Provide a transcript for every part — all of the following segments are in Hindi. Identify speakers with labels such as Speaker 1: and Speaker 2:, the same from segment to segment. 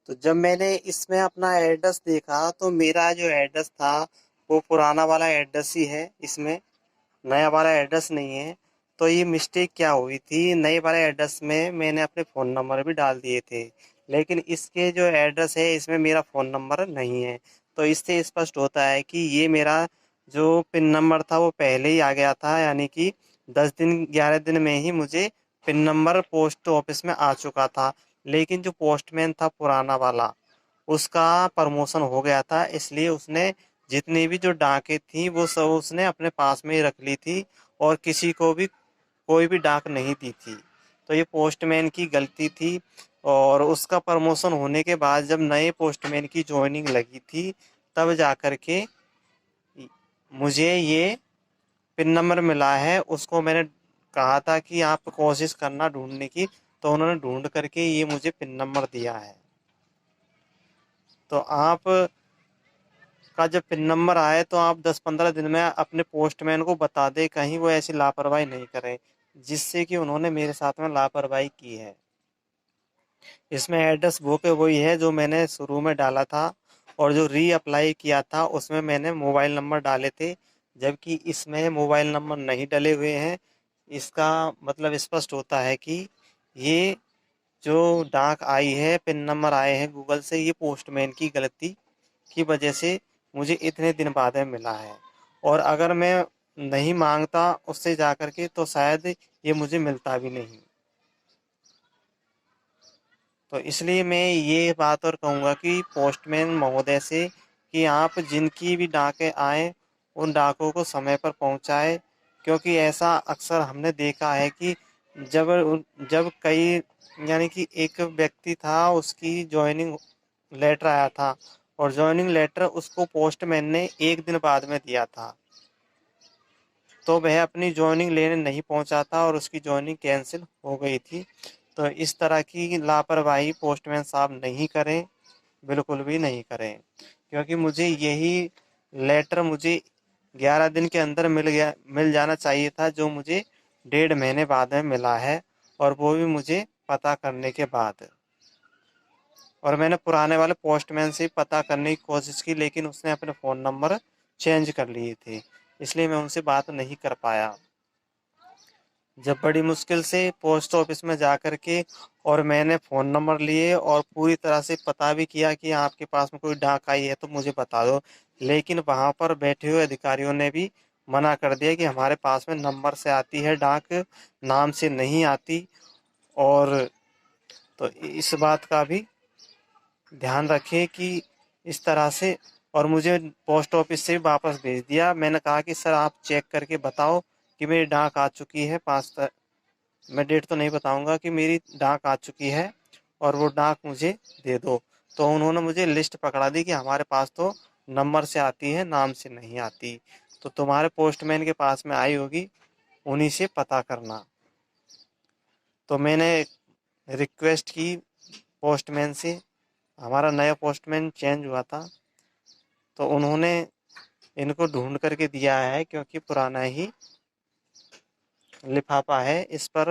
Speaker 1: तो जब मैंने इसमें अपना एड्रेस देखा तो मेरा जो एड्रेस था वो पुराना वाला एड्रेस ही है, इसमें नया वाला एड्रेस नहीं है। तो ये मिस्टेक क्या हुई थी, नए वाले एड्रेस में मैंने अपने फ़ोन नंबर भी डाल दिए थे, लेकिन इसके जो एड्रेस है इसमें मेरा फ़ोन नंबर नहीं है। तो इससे स्पष्ट होता है कि ये मेरा जो पिन नंबर था वो पहले ही आ गया था, यानी कि 10 दिन 11 दिन में ही मुझे पिन नंबर पोस्ट ऑफिस में आ चुका था। लेकिन जो पोस्टमैन था पुराना वाला, उसका प्रमोशन हो गया था, इसलिए उसने जितनी भी जो डाकें थी वो सब उसने अपने पास में ही रख ली थी और किसी को भी कोई भी डाक नहीं दी थी। तो ये पोस्टमैन की गलती थी। और उसका प्रमोशन होने के बाद जब नए पोस्टमैन की ज्वाइनिंग लगी थी, तब जा कर के मुझे ये पिन नंबर मिला है। उसको मैंने कहा था कि आप कोशिश करना ढूंढने की, तो उन्होंने ढूंढ करके ये मुझे पिन नंबर दिया है। तो आप का जब पिन नंबर आए तो आप 10-15 दिन में अपने पोस्टमैन को बता दें, कहीं वो ऐसी लापरवाही नहीं करें, जिससे कि उन्होंने मेरे साथ में लापरवाही की है। इसमें एड्रेस बुक वही है जो मैंने शुरू में डाला था, और जो री अप्लाई किया था उसमें मैंने मोबाइल नंबर डाले थे, जबकि इसमें मोबाइल नंबर नहीं डले हुए हैं। इसका मतलब स्पष्ट होता है कि ये जो डाक आई है, पिन नंबर आए हैं गूगल से, ये पोस्टमैन की गलती की वजह से मुझे इतने दिन बाद में मिला है। और अगर मैं नहीं मांगता उससे जा कर के तो शायद ये मुझे मिलता भी नहीं। तो इसलिए मैं ये बात और कहूँगा कि पोस्टमैन महोदय से कि आप जिनकी भी डाकें आएँ उन डाकों को समय पर पहुँचाएँ, क्योंकि ऐसा अक्सर हमने देखा है कि जब जब कई यानी कि एक व्यक्ति था, उसकी जॉइनिंग लेटर आया था और जॉइनिंग लेटर उसको पोस्टमैन ने एक दिन बाद में दिया था, तो वह अपनी जॉइनिंग लेने नहीं पहुंचा था और उसकी जॉइनिंग कैंसिल हो गई थी। तो इस तरह की लापरवाही पोस्टमैन साहब नहीं करें, बिल्कुल भी नहीं करें, क्योंकि मुझे यही लेटर मुझे 11 दिन के अंदर मिल जाना चाहिए था, जो मुझे 1.5 महीने बाद में मिला है, और वो भी मुझे पता करने के बाद। और मैंने पुराने वाले पोस्टमैन से पता करने की कोशिश की, लेकिन उसने अपने फ़ोन नंबर चेंज कर लिए थे, इसलिए मैं उनसे बात नहीं कर पाया। जब बड़ी मुश्किल से पोस्ट ऑफिस में जा कर के और मैंने फ़ोन नंबर लिए और पूरी तरह से पता भी किया कि आपके पास में कोई डाक आई है तो मुझे बता दो, लेकिन वहाँ पर बैठे हुए अधिकारियों ने भी मना कर दिया कि हमारे पास में नंबर से आती है डाक, नाम से नहीं आती। और तो इस बात का भी ध्यान रखें कि इस तरह से। और मुझे पोस्ट ऑफिस से भी वापस भेज दिया। मैंने कहा कि सर आप चेक करके बताओ कि मेरी डाक आ चुकी है, मैं डेट तो नहीं बताऊंगा, कि मेरी डाक आ चुकी है और वो डाक मुझे दे दो। तो उन्होंने मुझे लिस्ट पकड़ा दी कि हमारे पास तो नंबर से आती है, नाम से नहीं आती, तो तुम्हारे पोस्टमैन के पास में आई होगी, उन्हीं से पता करना। तो मैंने रिक्वेस्ट की पोस्टमैन से, हमारा नया पोस्टमैन चेंज हुआ था, तो उन्होंने इनको ढूंढ करके दिया है, क्योंकि पुराना ही लिफाफा है, इस पर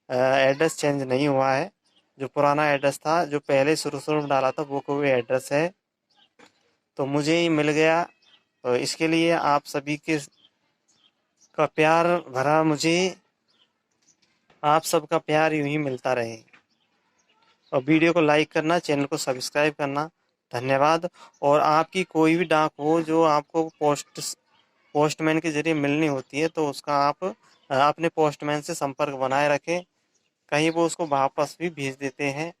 Speaker 1: एड्रेस चेंज नहीं हुआ है। जो पुराना एड्रेस था, जो पहले शुरू शुरू में डाला था, वो कोई एड्रेस है, तो मुझे ही मिल गया। तो इसके लिए आप सभी के का प्यार भरा मुझे, आप सबका प्यार यूं ही मिलता रहे। और वीडियो को लाइक करना, चैनल को सब्सक्राइब करना। धन्यवाद। और आपकी कोई भी डाक हो जो आपको पोस्टमैन के जरिए मिलनी होती है, तो उसका आप अपने पोस्टमैन से संपर्क बनाए रखें, कहीं वो उसको वापस भी भेज देते हैं,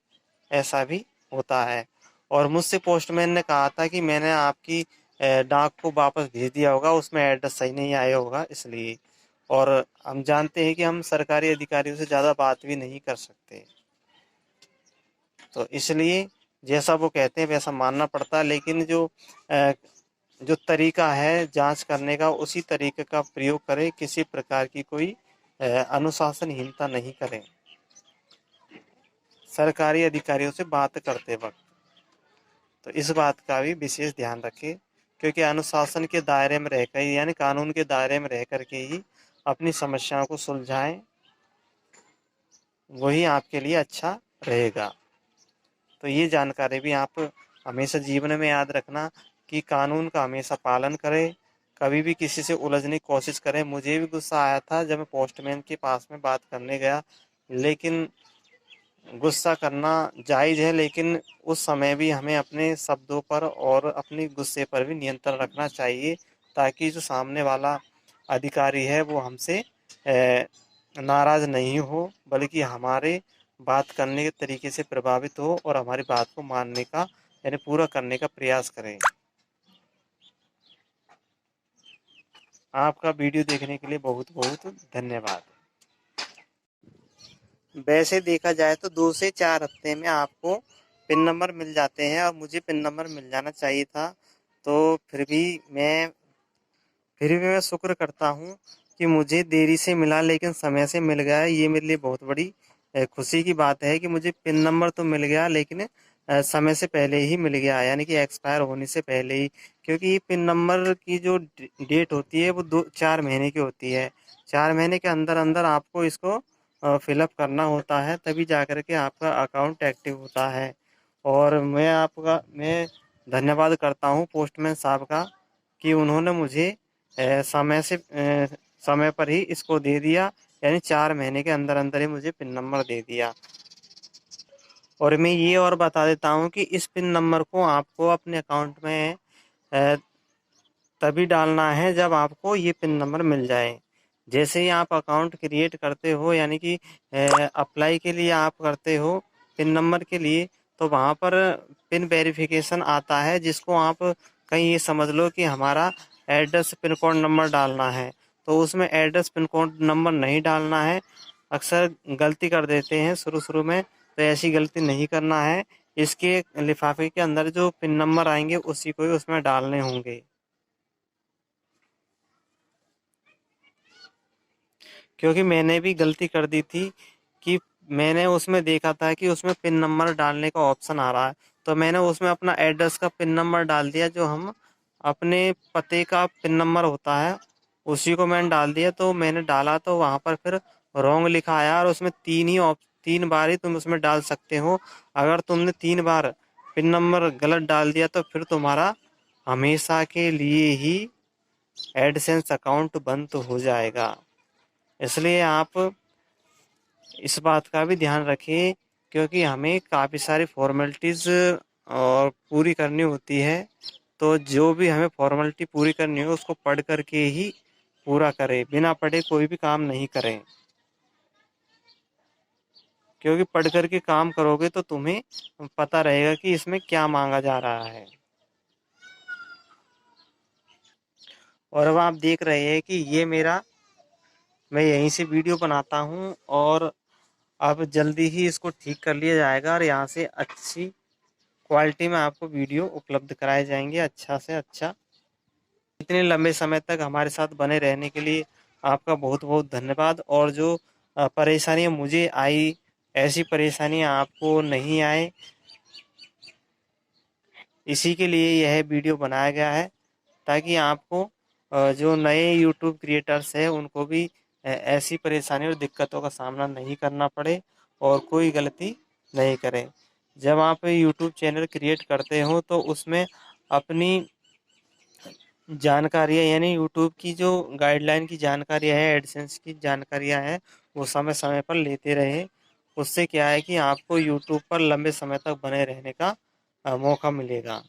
Speaker 1: ऐसा भी होता है। और मुझसे पोस्टमैन ने कहा था कि मैंने आपकी डाक को वापस भेज दिया होगा, उसमें एड्रेस सही नहीं आया होगा, इसलिए। और हम जानते हैं कि हम सरकारी अधिकारियों से ज़्यादा बात भी नहीं कर सकते, तो इसलिए जैसा वो कहते हैं वैसा मानना पड़ता है। लेकिन अ, जो तरीका है जांच करने का, उसी तरीके का प्रयोग करें, किसी प्रकार की कोई अनुशासनहीनता नहीं करें सरकारी अधिकारियों से बात करते वक्त। तो इस बात का भी विशेष ध्यान रखें, क्योंकि अनुशासन के दायरे में रहकर, यानी कानून के दायरे में रह करके ही अपनी समस्याओं को सुलझाएं, वही आपके लिए अच्छा रहेगा। तो ये जानकारी भी आप हमेशा जीवन में याद रखना कि कानून का हमेशा पालन करें, कभी भी किसी से उलझने की कोशिश करें। मुझे भी गुस्सा आया था जब मैं पोस्टमैन के पास में बात करने गया, लेकिन गुस्सा करना जायज़ है, लेकिन उस समय भी हमें अपने शब्दों पर और अपने गुस्से पर भी नियंत्रण रखना चाहिए, ताकि जो सामने वाला अधिकारी है वो हमसे नाराज़ नहीं हो, बल्कि हमारे बात करने के तरीके से प्रभावित हो और हमारी बात को मानने का यानी पूरा करने का प्रयास करें। आपका वीडियो देखने के लिए बहुत बहुत धन्यवाद। वैसे देखा जाए तो 2 से 4 हफ्ते में आपको पिन नंबर मिल जाते हैं और मुझे पिन नंबर मिल जाना चाहिए था। तो फिर भी मैं शुक्र करता हूँ कि मुझे देरी से मिला लेकिन समय से मिल गया। ये मेरे लिए बहुत बड़ी खुशी की बात है कि मुझे पिन नंबर तो मिल गया, लेकिन समय से पहले ही मिल गया, यानी कि एक्सपायर होने से पहले ही। क्योंकि ये पिन नंबर की जो डेट होती है वो 4 महीने की होती है। 4 महीने के अंदर अंदर आपको इसको फिलअप करना होता है, तभी जा कर के आपका अकाउंट एक्टिव होता है। और मैं धन्यवाद करता हूँ पोस्टमैन साहब का कि उन्होंने मुझे समय पर ही इसको दे दिया, यानी 4 महीने के अंदर अंदर ही मुझे पिन नंबर दे दिया। और मैं ये और बता देता हूँ कि इस पिन नंबर को आपको अपने अकाउंट में अ, तभी डालना है जब आपको ये पिन नंबर मिल जाए। जैसे ही आप अकाउंट क्रिएट करते हो, यानी कि अप्लाई के लिए आप करते हो पिन नंबर के लिए, तो वहाँ पर पिन वेरिफिकेशन आता है, जिसको आप कहीं ये समझ लो कि हमारा एड्रेस पिन कोड नंबर डालना है। तो उसमें एड्रेस पिन कोड नंबर नहीं डालना है। अक्सर गलती कर देते हैं शुरू शुरू में, तो ऐसी गलती नहीं करना है। इसके लिफाफे के अंदर जो पिन नंबर आएंगे उसी को ही उसमें डालने होंगे। क्योंकि मैंने भी गलती कर दी थी कि मैंने उसमें देखा था कि उसमें पिन नंबर डालने का ऑप्शन आ रहा है, तो मैंने उसमें अपना एड्रेस का पिन नंबर डाल दिया, जो हम अपने पते का पिन नंबर होता है उसी को मैंने डाल दिया। तो मैंने डाला तो वहाँ पर फिर रॉन्ग लिखा आया, और उसमें 3 बार ही तुम उसमें डाल सकते हो। अगर तुमने 3 बार पिन नंबर गलत डाल दिया तो फिर तुम्हारा हमेशा के लिए ही एडसेंस अकाउंट बंद हो जाएगा। इसलिए आप इस बात का भी ध्यान रखें, क्योंकि हमें काफ़ी सारी फॉर्मेलिटीज़ और पूरी करनी होती है। तो जो भी हमें फॉर्मेलिटी पूरी करनी हो उसको पढ़ कर के ही पूरा करें, बिना पढ़े कोई भी काम नहीं करें। क्योंकि पढ़ कर के काम करोगे तो तुम्हें पता रहेगा कि इसमें क्या मांगा जा रहा है। और अब आप देख रहे हैं कि मैं यहीं से वीडियो बनाता हूँ, और अब जल्दी ही इसको ठीक कर लिया जाएगा और यहाँ से अच्छी क्वालिटी में आपको वीडियो उपलब्ध कराए जाएंगे, अच्छा से अच्छा। इतने लंबे समय तक हमारे साथ बने रहने के लिए आपका बहुत बहुत धन्यवाद। और जो परेशानियाँ मुझे आई, ऐसी परेशानियाँ आपको नहीं आए, इसी के लिए यह वीडियो बनाया गया है, ताकि आपको जो नए यूट्यूब क्रिएटर्स हैं उनको भी ऐसी परेशानी और दिक्कतों का सामना नहीं करना पड़े और कोई गलती नहीं करें। जब आप यूट्यूब चैनल क्रिएट करते हो तो उसमें अपनी जानकारियाँ, यानी यूट्यूब की जो गाइडलाइन की जानकारियाँ है, एडसेंस की जानकारियाँ हैं, वो समय समय पर लेते रहें। उससे क्या है कि आपको यूट्यूब पर लंबे समय तक बने रहने का मौका मिलेगा।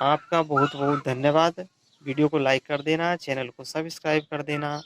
Speaker 1: आपका बहुत बहुत धन्यवाद। वीडियो को लाइक कर देना, चैनल को सब्सक्राइब कर देना।